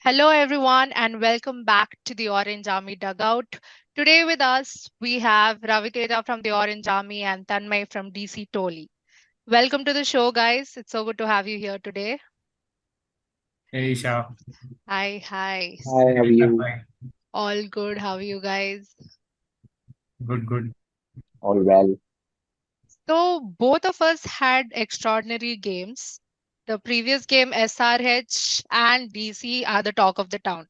Hello, everyone, and welcome back to the Orange Army Dugout. Today with us, we have Raviteja from the Orange Army and Tanmay from DC Toli. Welcome to the show, guys. It's so good to have you here today. Hey Isha, Hi, hi. Hi, how are you? fine. All good. How are you guys? Good, good. All well. So, both of us had extraordinary games. The previous game, SRH and DC, are the talk of the town.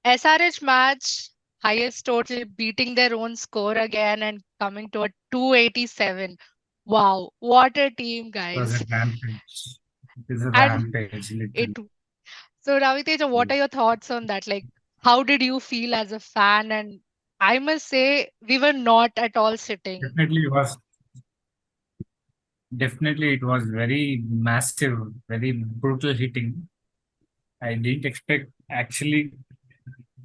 SRH match, highest total, beating their own score again and coming to a 287. Wow, what a team, It was a guys. rampage. It is a And rampage, it literally. so Raviteja, what are your thoughts on that? Like, how did you feel as a fan? And I must say, we were not at all sitting. Definitely it was definitely it was very massive, very brutal hitting. I didn't expect actually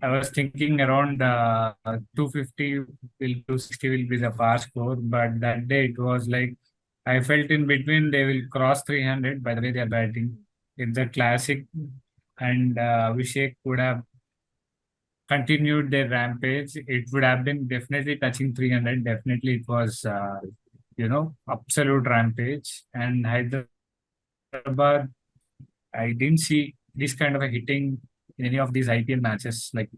I was thinking around 250 will 260 will be the par score, but that day it was like I felt in between they will cross 300 by the way they are batting. It's a classic and Abhishek would have continued their rampage, it would have been definitely touching 300. Definitely, it was, absolute rampage. And Hyderabad, I didn't see this kind of a hitting in any of these IPL matches. Like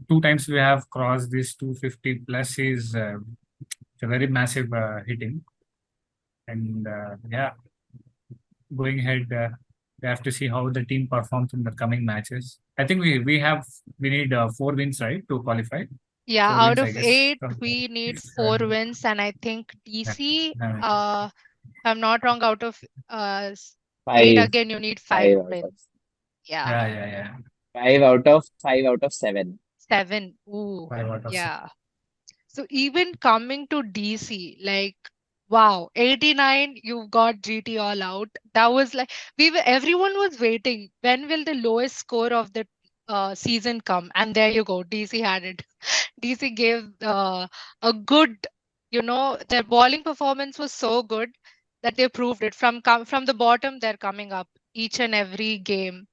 two times we have crossed this 250 plus is it's a very massive hitting. And yeah, going ahead, we have to see how the team performs in the coming matches. I think we need 4 wins, right, to qualify. Yeah, Four out wins, I of guess. eight, From we need this, four wins, and I think DC, uh, if I'm not wrong, out of eight, Five, again, you need five five out of wins. Yeah, yeah, yeah, yeah. 5 out of 7. seven. Ooh, 5 out of 6. yeah. So even coming to DC, like, wow, 89, you've got GT all out. That was like everyone was waiting. When will the lowest score of the season come? And there you go, DC had it. DC gave a good, their bowling performance was so good that they proved it. From the bottom, they're coming up each and every game.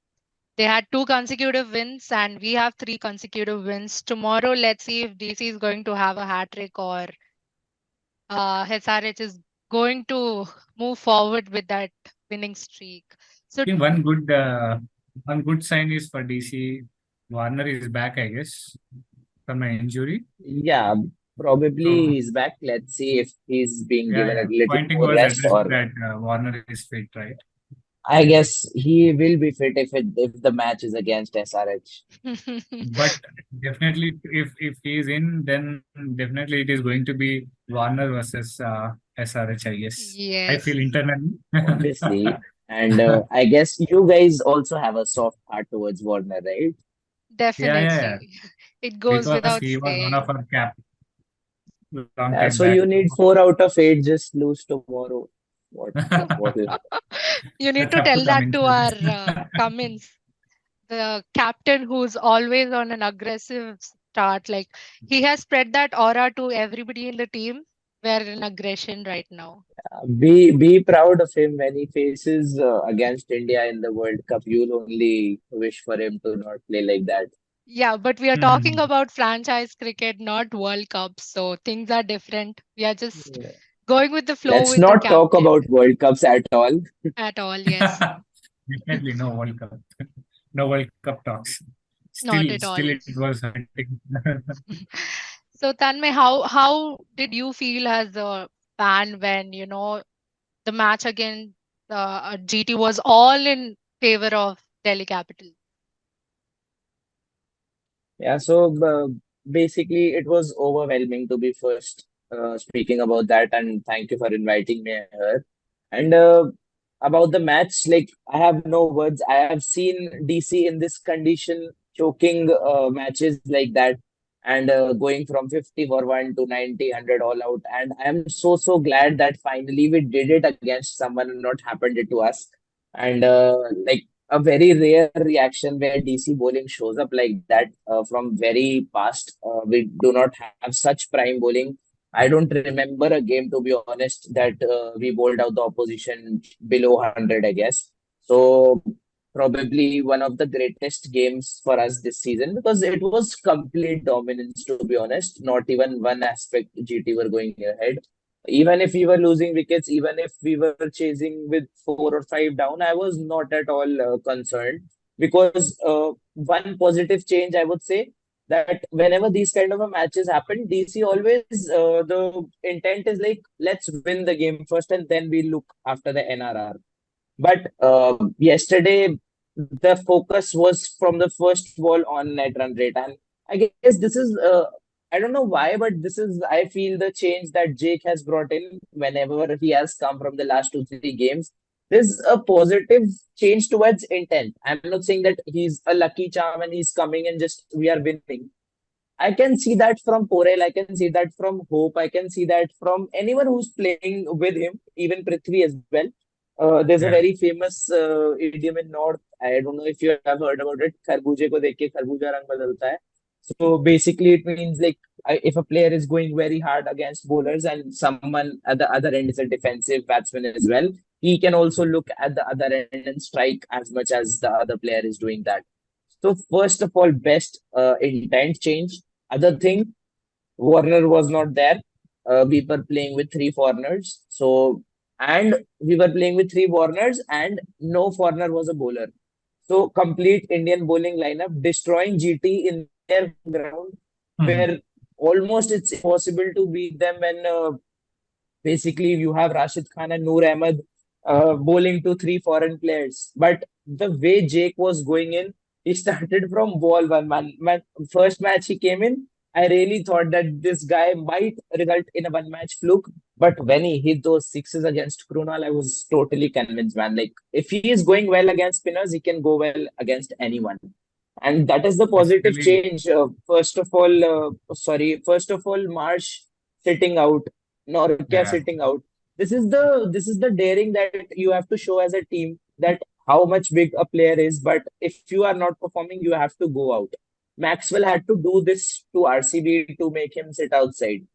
They had two consecutive wins, and we have three consecutive wins. Tomorrow, let's see if DC is going to have a hat trick or SRH is going to move forward with that winning streak. So, I think one good sign is for DC. Warner is back, I guess, from an injury. Yeah, probably So he's back. Let's see if he's being yeah, given a yeah. little Pointing more was rest, addressed or that Warner is fit, right? I guess he will be fit if the match is against SRH. But definitely, if he is in, then definitely it is going to be Warner versus SRH, I guess. I yes, feel internally. Obviously. And I guess you guys also have a soft heart towards Warner, right? Yeah, yeah, yeah. definitely. It goes Because without he was one of saying. our cap long Yeah, time so back. you need 4 out of 8, just lose tomorrow. What will happen? You need Let's to have to tell come that in. to our Cummins, the captain who's always on an aggressive start. Like he has spread that aura to everybody in the team. We're in aggression right now. Be proud of him when he faces against India in the World Cup. You'll only wish for him to not play like that. Yeah, but we are talking Hmm. about franchise cricket, not World Cup. So things are different. We are just Yeah. going with the flow Let's with the not talk captain about World Cups at all. at all. Yes, Definitely no World Cup. No World Cup talks. not Still, at all. still it was hurting. So Tanmay, how did you feel as a fan when the match against GT was all in favor of Delhi Capital? Yeah, so basically, it was overwhelming to be first speaking about that, and thank you for inviting me here. And about the match, like I have no words. I have seen DC in this condition, choking matches like that, and going from 50 for one to 90, 100 all out. And I am so glad that finally we did it against someone and not happened it to us. And like a very rare reaction where DC bowling shows up like that from very past. We do not have such prime bowling. I don't remember a game, to be honest, that we bowled out the opposition below 100, I guess. So probably one of the greatest games for us this season because it was complete dominance, to be honest. Not even one aspect GT were going ahead. Even if we were losing wickets, even if we were chasing with 4 or 5 down, I was not at all concerned because one positive change I would say that whenever these kind of a matches happen, DC always the intent is like let's win the game first and then we look after the NRR. But yesterday, the focus was from the first ball on net run rate. And I guess this is, I don't know why, but this is, I feel the change that Jake has brought in whenever he has come from the last 2, 3 games. There's a positive change towards intent. I'm not saying that he's a lucky charm and he's coming and just we are winning. I can see that from Porel. I can see that from Hope. I can see that from anyone who's playing with him, even Prithvi as well. There's a Yeah, very famous idiom in North. I don't know if you have heard about it. खरबूजे को देख के खरबूजा रंग बदलता है. So basically, it means like if a player is going very hard against bowlers and someone at the other end is a defensive batsman as well, he can also look at the other end and strike as much as the other player is doing that. So first of all, best intent change. Other thing, Warner was not there. We were playing with 3 foreigners. So and we were playing with 3 foreigners and no foreigner was a bowler. So complete Indian bowling lineup destroying GT in their ground mhm, where almost it's impossible to beat them when basically you have Rashid Khan and Noor Ahmed bowling to 3 foreign players. But the way Jake was going in, he started from ball one. First match he came in, I really thought that this guy might result in a one match fluke. But when he hit those sixes against Krunal, I was totally convinced, man. Like if he is going well against spinners, he can go well against anyone. And that is the positive basically, change. First of all, Marsh sitting out, Norkia yeah, sitting out. This is the daring that you have to show as a team that how much big a player is. But if you are not performing, you have to go out. Maxwell had to do this to RCB to make him sit outside.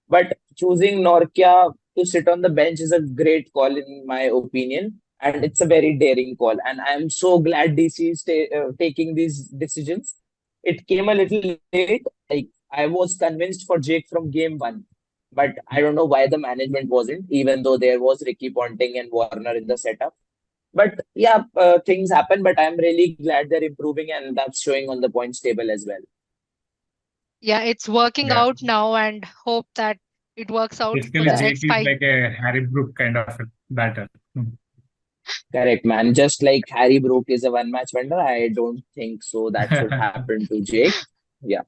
But choosing Norkia to sit on the bench is a great call, in my opinion. And it's a very daring call. And I'm so glad DC is taking these decisions. It came a little late. Like, I was convinced for Jake from game one. But I don't know why the management wasn't, even though there was Ricky Ponting and Warner in the setup. But yeah, things happen. But I'm really glad they're improving, and that's showing on the points table as well. Yeah, it's working yeah. out now and hope that it works out for Basically, the Yeah. Jake next is five. like a Harry Brook kind of a batter. Correct, man. Just like Harry Brook is a one match wonder, I don't think so that should happen to Jake. Yeah,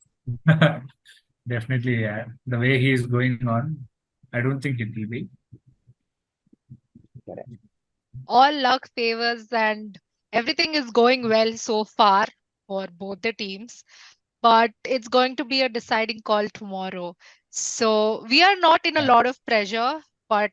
Definitely, yeah. The way he is going on, I don't think it will be. correct. All luck favors and everything is going well so far for both the teams, but it's going to be a deciding call tomorrow. So we are not in a Yeah, lot of pressure, but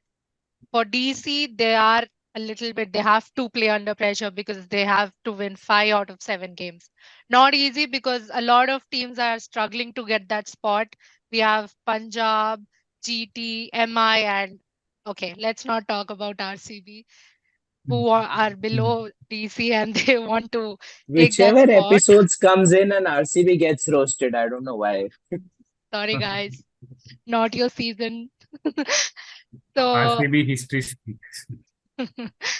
for DC, they are a little bit, they have to play under pressure because they have to win 5 out of 7 games. Not easy because a lot of teams are struggling to get that spot. We have Punjab, GT, MI, and okay, let's not talk about RCB, who are mm, below DC and they want to take that Whichever spot. episodes comes in and RCB gets roasted, I don't know why. Sorry, guys, not your season. So, RCB history speaks.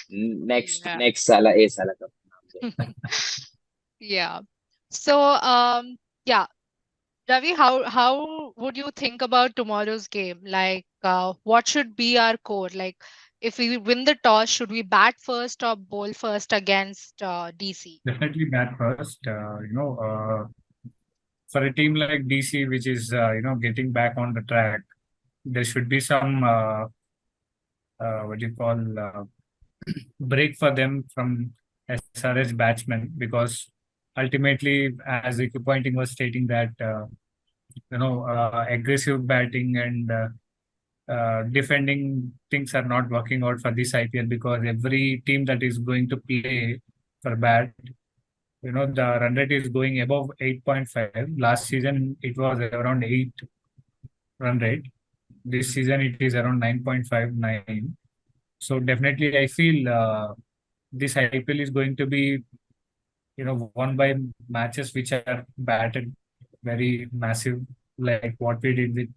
Next, yeah. next Sala, A Sala ka naam se. Yeah. So, yeah, Ravi, how would you think about tomorrow's game? Like, what should be our core? Like, if we win the toss, should we bat first or bowl first against DC? Definitely bat first. For a team like DC, which is getting back on the track, there should be some what do you call break for them from SRH batsmen because ultimately, as Ricky Pointing was stating that aggressive batting and defending things are not working out for this IPL because every team that is going to play for bat, the run rate is going above 8.5. Last season it was around 8 run rate. This season it is around 9.59. So definitely I feel this IPL is going to be won by matches which are batted very massive, like what we did with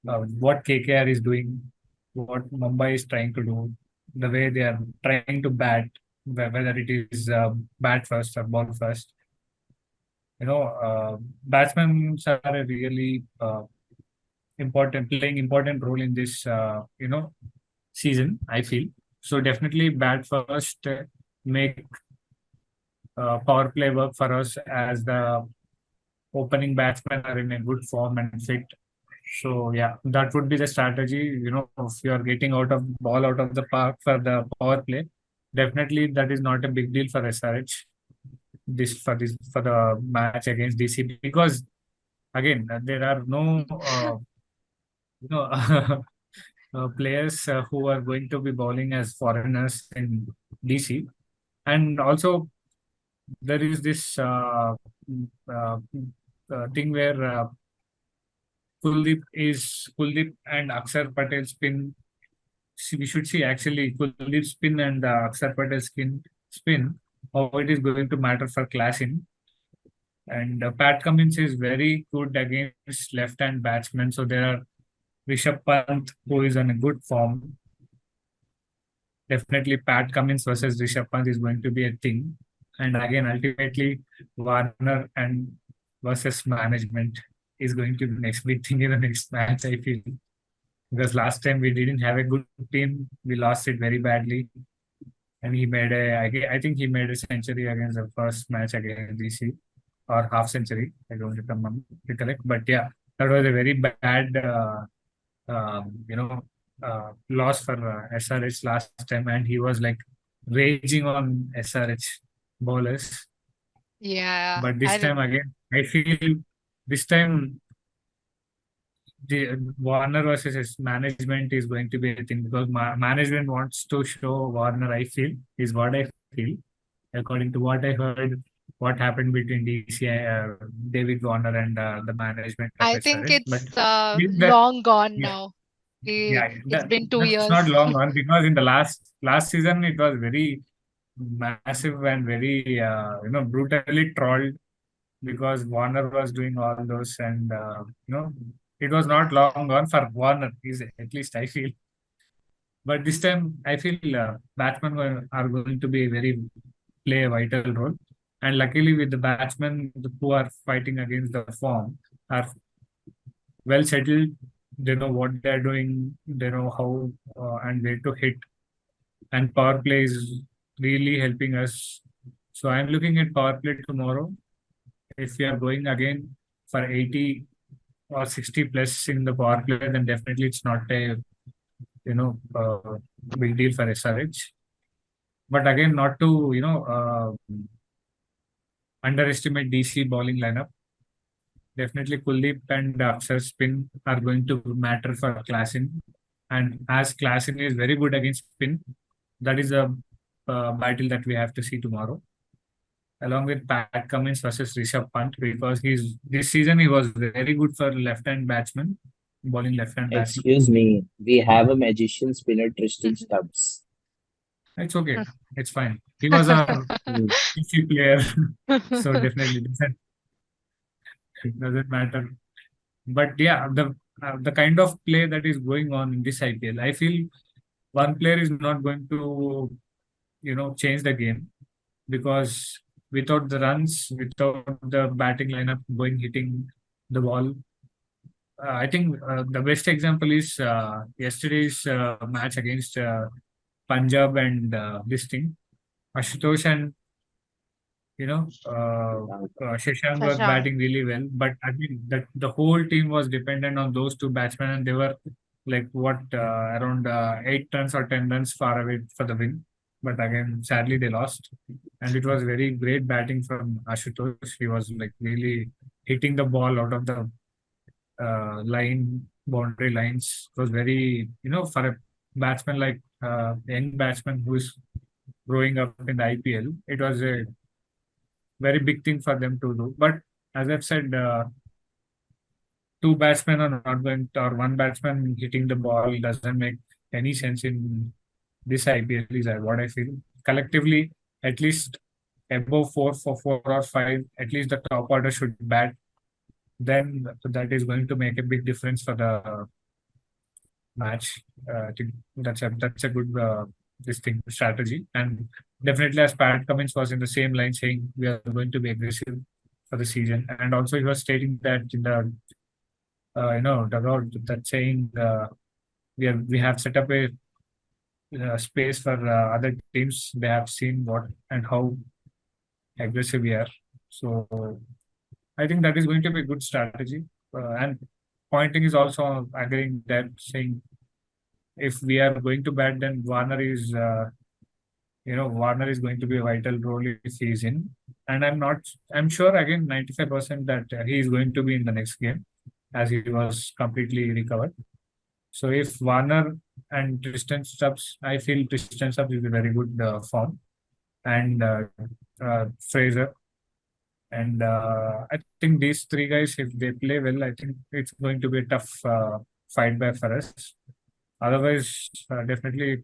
what KKR is doing, what Mumbai is trying to do, the way they are trying to bat, whether it is bat first or ball first. Batsmen are a really playing important role in this season, I feel. So definitely bat first, make power play work for us as the opening batsmen are in a good form and fit. So yeah, that would be the strategy. If you are getting out of ball out of the park for the power play, definitely that is not a big deal for SRH. For the match against DC, because again there are no you know players who are going to be bowling as foreigners in DC, and also there is this uh, thing where Kuldeep and Akshar Patel spin. We should see actually Kuldeep spin and Akshar Patel spin, how it is going to matter for clashing. And Pat Cummins is very good against left-hand batsmen. So there are Rishabh Pant, who is on a good form. Definitely, Pat Cummins versus Rishabh Pant is going to be a thing. And again, ultimately, Warner and versus management is going to be next big thing in the next match, I feel. Because last time we didn't have a good team, we lost it very badly. And I think he made a century against the first match against DC, or half century. I don't recollect. But yeah, that was a very bad, loss for SRH last time. And he was like raging on SRH bowlers. Yeah, But this time again, I feel this time the Warner versus his management is going to be a thing, because management wants to show Warner, I feel, is what I feel, according to what I heard, what happened between DC, David Warner, and the management of I think SRH. But it's that, long gone yeah, now. yeah, It's been two that's years. not long on, because in the last season it was very massive and very brutally trolled, because Warner was doing all those, and it was not long gone for Warner, is at least I feel. But this time, I feel batsmen are going to be play a vital role, and luckily with the batsmen who are fighting against the form are well settled. They know what they are doing. They know how and where to hit, and power play is really helping us. So I'm looking at power play tomorrow. If we are going again for 80 or 60 plus in the power play, then definitely it's not a big deal for SRH. But again, not to underestimate DC bowling lineup. Definitely Kuldeep and Akshar spin are going to matter for Klassen. And as Klassen is very good against spin, that is a battle that we have to see tomorrow, along with Pat Cummins versus Rishabh Pant, because this season he was very good for left-hand batsman, bowling left-hand batsman. Excuse me, we have a magician spinner, Tristan Stubbs. It's okay, it's fine. He was a Hmm. PC player, so definitely doesn't matter. But yeah, the kind of play that is going on in this IPL, I feel one player is not going to change the game, because without the runs, without the batting lineup going hitting the ball, I think the best example is yesterday's match against Punjab and this thing. Ashutosh and Shashank were Shashank. batting really well, but I mean that the whole team was dependent on those two batsmen, and they were like what around 8 runs or 10 runs far away for the win. But again, sadly they lost, and it was very great batting from Ashutosh. He was like really hitting the ball out of the boundary lines. It was very for a batsman like young batsman who is growing up in the IPL, it was a very big thing for them to do. But as I've said, two batsmen are not going to, or one batsman hitting the ball doesn't make any sense in this IPL, is what I feel. Collectively, at least above 4 for 4 or 5, at least the top order should bat. Then that is going to make a big difference for the match. I think that's a good this thing strategy. And definitely, as Pat Cummins was in the same line saying we are going to be aggressive for the season, and also he was stating that in the dugout that saying we have set up a space for other teams. They have seen what and how aggressive we are. So I think that is going to be a good strategy. And pointing is also agreeing that saying if we are going to bat, then Warner is going to be a vital role if he is in. And I'm sure again 95% that he is going to be in the next game as he was completely recovered. So if Warner and Tristan Stubbs, I feel Tristan Stubbs is a very good form, and Fraser. And I think these three guys, if they play well, I think it's going to be a tough fight back for us. Otherwise, definitely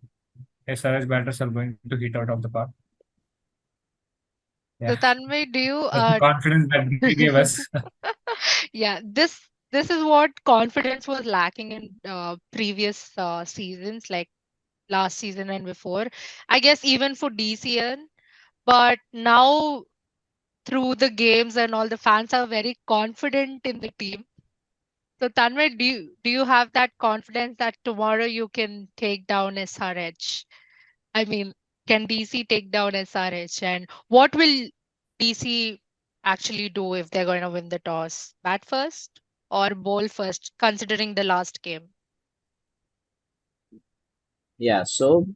SRH batters are going to hit out of the park. So Yeah, Tanmay, do you that's the confidence that they gave us. yeah, this is what confidence was lacking in previous seasons, like last season and before. I guess even for DCN, but now through the games and all, the fans are very confident in the team. So Tanmay, do you have that confidence that tomorrow you can take down SRH? I mean, can DC take down SRH? And what will DC actually do if they're going to win the toss? Bat first or bowl first, considering the last game? Yeah, so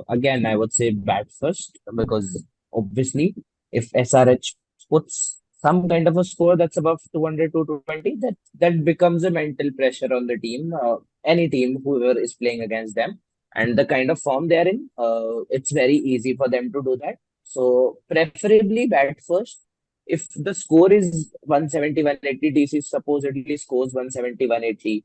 again, I would say bat first because obviously, if SRH puts some kind of a score that's above 200 to 220, that becomes a mental pressure on the team, any team, whoever is playing against them, and the kind of form they're in, it's very easy for them to do that. So preferably bat first. If the score is 170, 180, DC supposedly scores 170, 180,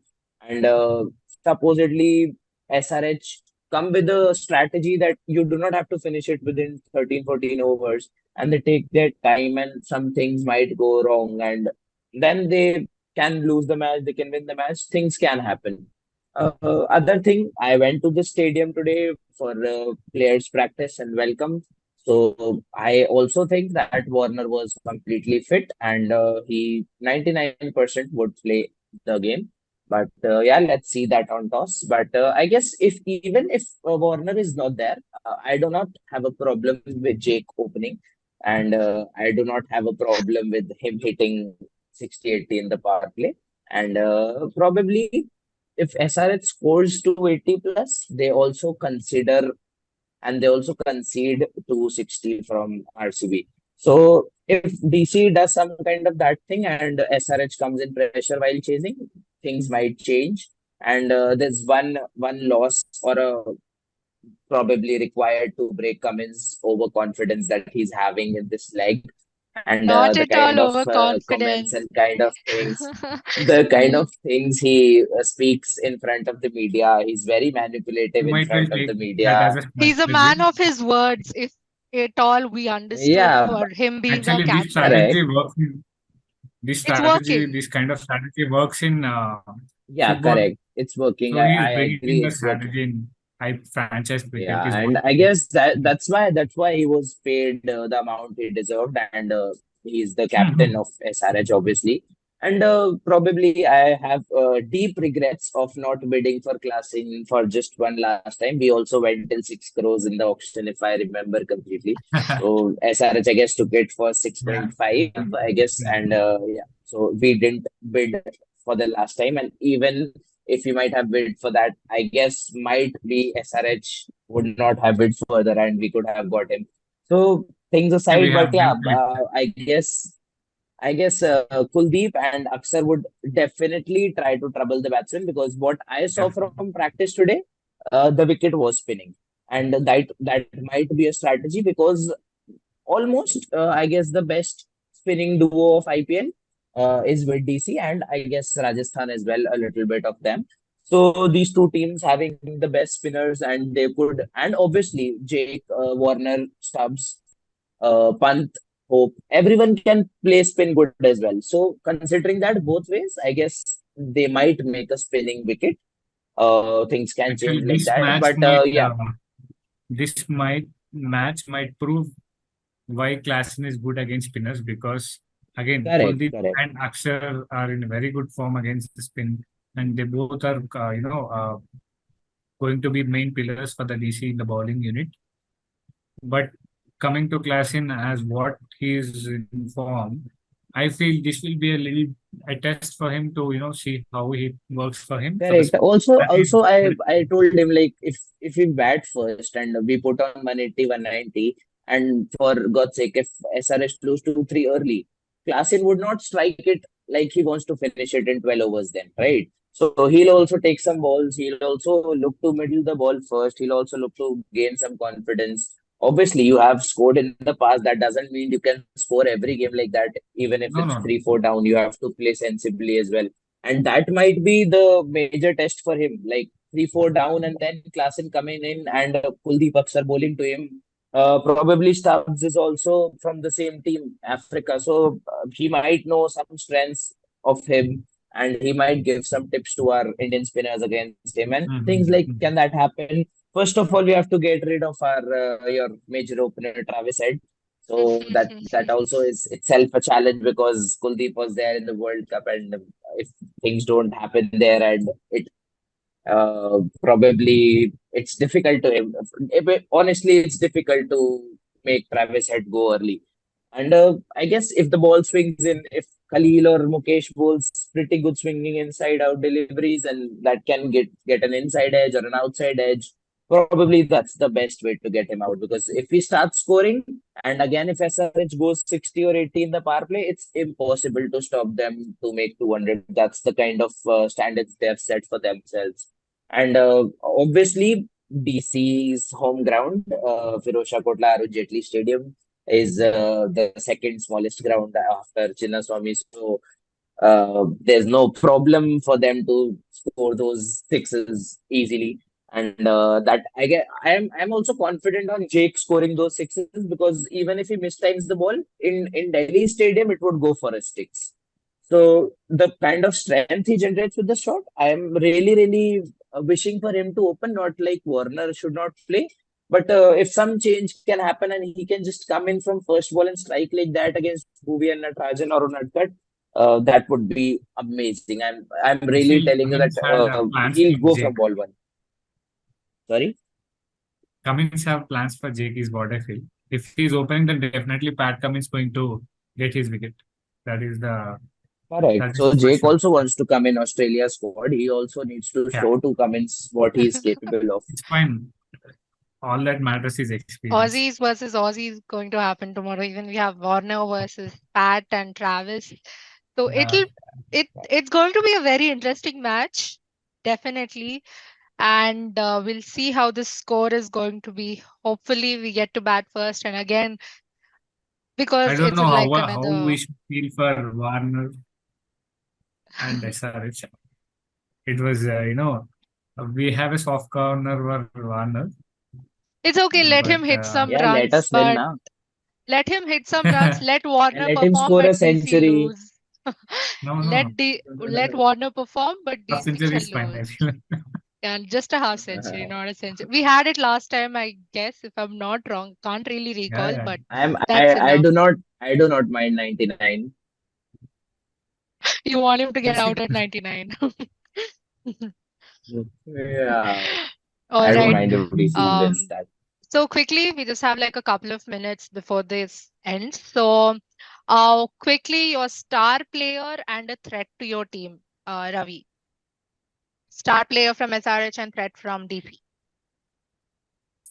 and supposedly SRH come with a strategy that you do not have to finish it within 13, 14 overs, and they take their time and some things might go wrong, and then they can lose the match, they can win the match, things can happen. Other thing, I went to the stadium today for players practice and welcome. So I also think that Warner was completely fit and he 99% would play the game. But yeah, let's see that on toss. But I guess if even if Warner is not there, I do not have a problem with Jake opening, and I do not have a problem with him hitting 60-80 in the power play. And probably if SRH scores 280 plus, they also concede 260 from RCB. So if DC does some kind of that thing and SRH comes in pressure while chasing, things might change. And there's one loss or a probably required to break Cummins' overconfidence that he's having in this leg, and Not the at kind all of comments overconfidence. and kind of things, the kind of things he speaks in front of the media. He's very manipulative You in might well front of the take that as media. a He's a strategy. man of his words, if at all we understood Yeah, for him being a Actually, this captain. correct. strategy works in It's working. this kind of strategy works in Yeah, football. correct. It's working. So he I is bringing agree. the It's working. strategy in franchise cricket Yeah, is and what I guess that's why he was paid the amount he deserved, and he's the captain of SRH, obviously. And probably I have deep regrets of not bidding for classing for just one last time. We also went till 6 crores in the auction, if I remember completely. So SRH, I guess, took it for yeah. 6.5, I guess, and yeah. So we didn't bid for the last time, and even if you might have bid for that, I guess might be SRH would not have bid further and we could have got him. So things Yeah, aside, but we yeah, have played. I guess Kuldeep and Aksar would definitely try to trouble the batsman because what I saw Definitely. from practice today, the wicket was spinning, and that might be a strategy because almost I guess the best spinning duo of IPL is with DC and I guess Rajasthan as well, a little bit of them. So these two teams having the best spinners and they could, and obviously Jake, Warner, Stubbs, Pant, Hope, everyone can play spin good as well. So considering that both ways, I guess they might make a spinning wicket. Things can change Actually, like that. But yeah, this might match might prove why Klassen is good against spinners, because again correct, Kuldeep correct. and Akshar are in very good form against the spin, and they both are going to be main pillars for the DC in the bowling unit. But coming to Klassen as what he is in form, I feel this will be a little a test for him to see how he works for him for the Correct. spin. Also, I told him like if we bat first and we put on 180, 190, and for God's sake, if SRH lose 2-3 early, Klassen would not strike it like he wants to finish it in 12 overs then, right? So he'll also take some balls. He'll also look to middle the ball first. He'll also look to gain some confidence. Obviously, you have scored in the past. That doesn't mean you can score every game like that. Even if No, it's no, no. 3-4 down, you have to play sensibly as well. And that might be the major test for him. Like 3-4 down, and then Klassen coming in and Kuldeep Aksar bowling to him. Probably Stubbs is also from the same team, Africa. So he might know some strengths of him, and he might give some tips to our Indian spinners against him. And things like, Mhm, can that happen? First of all, we have to get rid of our your major opener Travis Head. So that also is itself a challenge because Kuldeep was there in the World Cup, and if things don't happen there, and it probably it's difficult to him. Honestly, it's difficult to make Travis Head go early. And I guess if the ball swings in, if Khalil or Mukesh bowls pretty good swinging inside out deliveries, and that can get an inside edge or an outside edge, probably that's the best way to get him out. Because if he starts scoring, and again if SRH goes 60 or 80 in the power play, it's impossible to stop them to make 200. That's the kind of standards they have set for themselves. And obviously, DC's home ground, Firozshah Kotla Arun Jaitley Stadium, is the second smallest ground after Chinnaswamy. So there's no problem for them to score those sixes easily. And that I'm also confident on Jake scoring those sixes because even if he mistimes the ball in Delhi Stadium, it would go for a six. So the kind of strength he generates with the shot, I am really wishing for him to open. Not like Warner should not play, but if some change can happen and he can just come in from first ball and strike like that against Bhuvi and Natarajan or Unadkat, that would be amazing. I'm I really feel telling you that Cummins had plans he'll for go from Jake. ball one. Sorry. Cummins have plans for Jake is what I feel. If he's opening, then definitely Pat Cummins going to get his wicket. That is the Correct. that is So for Jake sure. also wants to come in Australia squad. He also needs to Yeah, show to Cummins what he is capable of. it's fine. All that matters is experience. Aussies versus Aussies going to happen tomorrow. Even we have Warner versus Pat and Travis. So Yeah, it's going to be a very interesting match, definitely. And we'll see how the score is going to be. Hopefully, we get to bat first. And again, I because don't it's know like how we another. should feel for Warner and SRH. It was we have a soft corner for Warner, It's okay. Let but him hit some Yeah, let runs, us win but now. let him hit some runs. Let And Warner let him perform, score a but DC century. lose. no. Let Warner perform, but Half DC century shall is fine. I lose. feel. And just a half century, not a century. We had it last time, I guess, if I'm not wrong. Can't really Yeah, recall, yeah. but I'm that's I enough. do not mind 99. You want him to get We'll out see. at 99. Yeah, All I don't right. mind if DC wins Um, that. so quickly, we just have like a couple of minutes before this ends. So, quickly, your star player and a threat to your team, Ravi. Star player from SRH and threat from DC.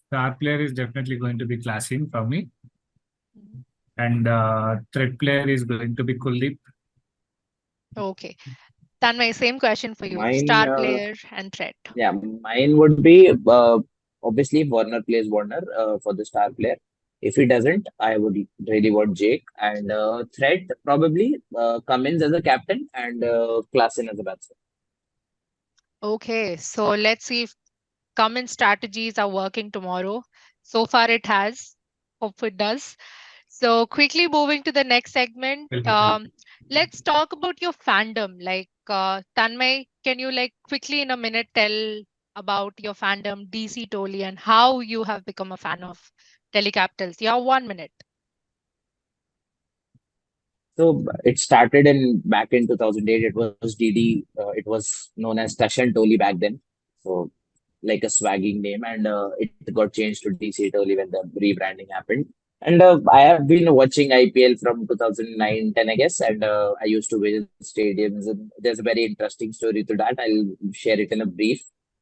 Star player is definitely going to be Klasin for me, Mhm. and threat player is going to be Kuldeep. Okay. Then my same question for you. Mine, Star player and threat. yeah, mine would be obviously if Warner plays Warner for the star player. If he doesn't, I would really want Jake and threat probably Cummins as a captain and Klassen as a batsman. Okay, so let's see if common strategies are working tomorrow. So far, it has. Hope it does. So quickly moving to the next segment, Tell me, tell me. let's talk about your fandom. Like Tanmay, can you like quickly in a minute tell about your fandom, DC Toli, and how you have become a fan of Delhi Capitals? You have 1 minute. So it started in back in 2008. It was DD. It was known as Tashan Toli back then. So like a swagging name, and it got changed to DC Toli when the rebranding happened. And I have been watching IPL from 2009-10, I guess, and I used to visit stadiums. And there's a very interesting story to that. I'll share it in a brief.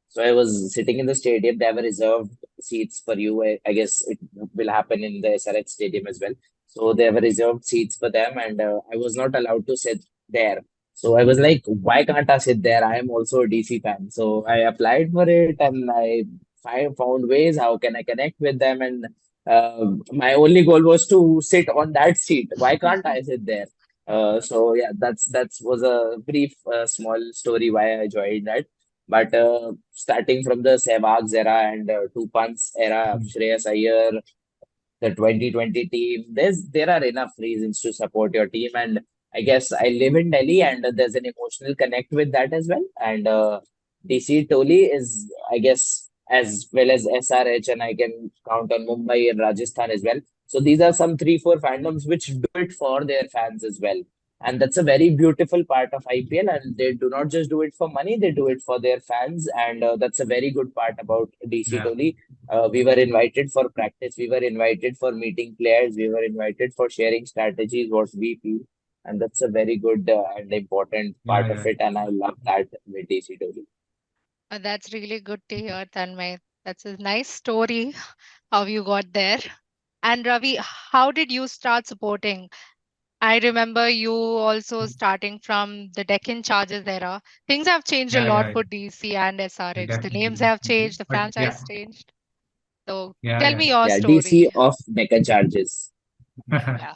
So I was sitting in the stadium. There were reserved seats for you. I guess it will happen in the SRH stadium as well. So there were reserved seats for them, and I was not allowed to sit there. So I was like, why can't I sit there? I am also a DC fan. So I applied for it, and I found ways how can I connect with them. And my only goal was to sit on that seat. Why can't I sit there? So yeah, that's was a brief small story why I joined that. But starting from the Sehwag's era and Tupan's era, Shreyas Iyer, the 2020 team. There are enough reasons to support your team, and I guess I live in Delhi, and there's an emotional connect with that as well. And DC Toli is, I guess, as well as SRH, and I can count on Mumbai and Rajasthan as well. So these are some three, four fandoms which do it for their fans as well. And that's a very beautiful part of IPL, and they do not just do it for money; they do it for their fans, and that's a very good part about DC Yeah, Toli. We were invited for practice. We were invited for meeting players. We were invited for sharing strategies, what we feel. And that's a very good and important yeah, part of yeah. it. And I love that with DCW. That's really good to hear, Tanmay. That's a nice story how you got there. And Ravi, how did you start supporting? I remember you also starting from the Deccan Chargers era. Things have changed a Yeah, lot yeah, for DC and SRH. The definitely, names have definitely. changed, the But yeah, franchise changed. So yeah, tell yeah. me your Yeah, DC story. of Deccan Charges. Yeah.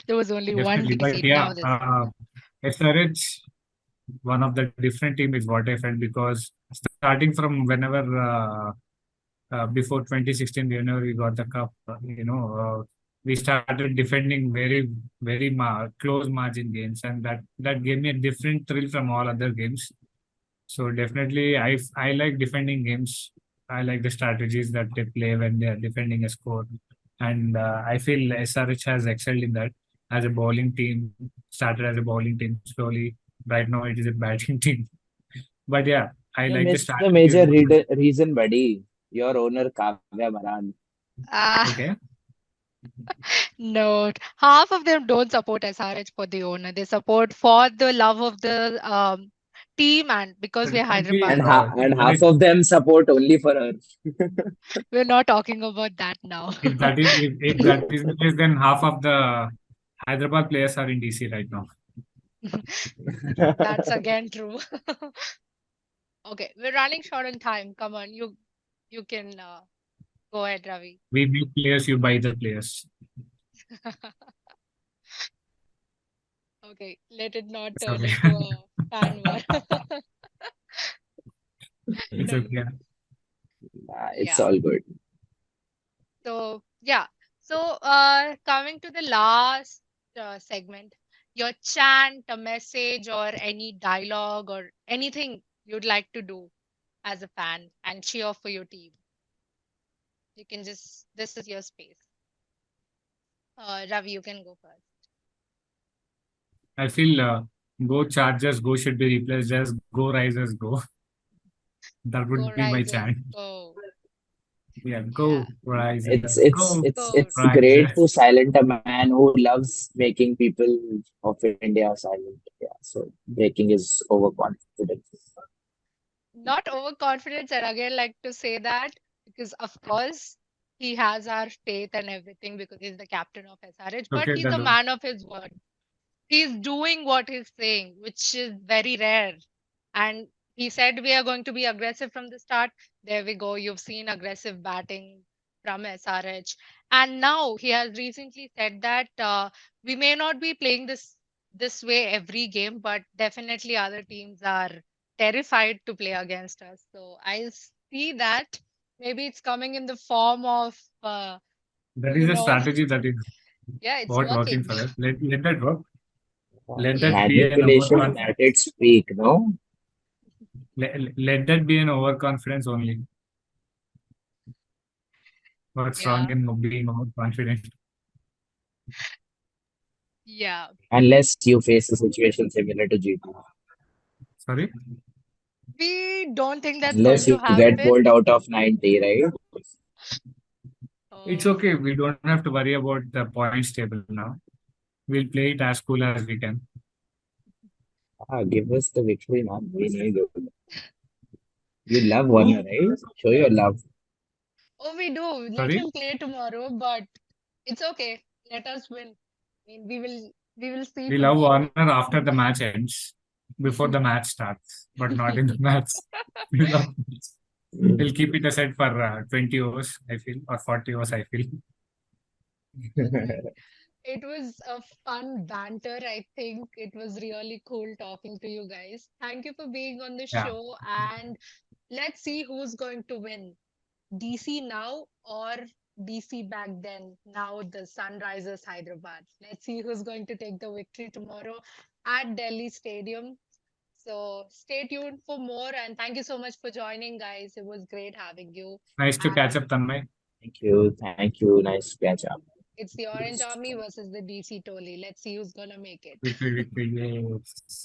There was only one Definitely. But DC. yeah, Now there's SRH, one of the different team is what I felt because starting from whenever before 2016, whenever we got the cup, we started defending very close margin games, and that gave me a different thrill from all other games. So definitely, I like defending games. I like the strategies that they play when they are defending a score, and I feel SRH has excelled in that as a bowling team. Started as a bowling team slowly. Right now, it is a batting team. But yeah, I You like the missed the strategies. major reason, buddy. Your owner, Kavya Maran. ah, Okay. no. Half of them don't support SRH for the owner. They support for the love of the team and because So we're definitely, Hyderabad. And that half is of them support only for her. We're not talking about that now. if that is the case, then half of the Hyderabad players are in DC right now. That's again true. Okay, we're running short on time. Come on, you can go ahead, Ravi. We make players, you buy the players. Okay, let it not It's turn okay. into a fan war. It's No, okay. It's yeah. all good. So yeah. So coming to the last segment, your chant, a message, or any dialogue or anything you'd like to do as a fan and cheer for your team. You can just this is your space. Ravi, you can go first. I feel go Chargers, go should be replaced as go Risers, go. That Go would be my Risers, chant. go. Yeah, Yeah, go Risers, It's it's go it's go. it's great Risers. to silent a man who loves making people of India silent. Yeah, so breaking is overconfidence. Not overconfidence, and again, like to say that because, of course, he has our faith and everything because he's the captain of SRH, but Okay, he's a then man of his word. He's doing what he's saying, which is very rare. And he said we are going to be aggressive from the start. There we go. You've seen aggressive batting from SRH. And now he has recently said that we may not be playing this way every game, but definitely other teams are terrified to play against us. So I see that maybe it's coming in the form of that you is a know strategy that is. Yeah, it's working working. for us. Let that work. Let that be Yeah. an Manipulation overconfidence. at its peak, no? Let that be an overconfidence only. What's wrong Yeah. in being overconfident? Yeah. Unless you face a situation similar to GT. Sorry, We don't think that's Unless going to you get happen. bowled out of 90, right? it's Oh, okay. We don't have to worry about the points table now. We'll play it as cool as we can. Give us the victory, man. We need it. You love Warner, right? Show your love. oh, we do. Let Sorry, him play tomorrow, but it's okay. Let us win. I mean, we will see we love tomorrow. Warner after the match ends, before the match starts, but not in the match. We love. We'll keep it aside for 20 overs, I feel, or 40 overs, I feel. Okay. It was a fun banter. I think it was really cool talking to you guys. Thank you for being on the Yeah, show, and let's see who's going to win. DC now or DC back then? Now the SunRisers Hyderabad. Let's see who's going to take the victory tomorrow at Delhi Stadium. So stay tuned for more, and thank you so much for joining, guys. It was great having you. nice to catch And up, Tanmay. Thank you. Thank you. Nice catch up. it's the Orange Army versus the DC Toli. Let's see who's gonna make it. Victory, victory. Yes.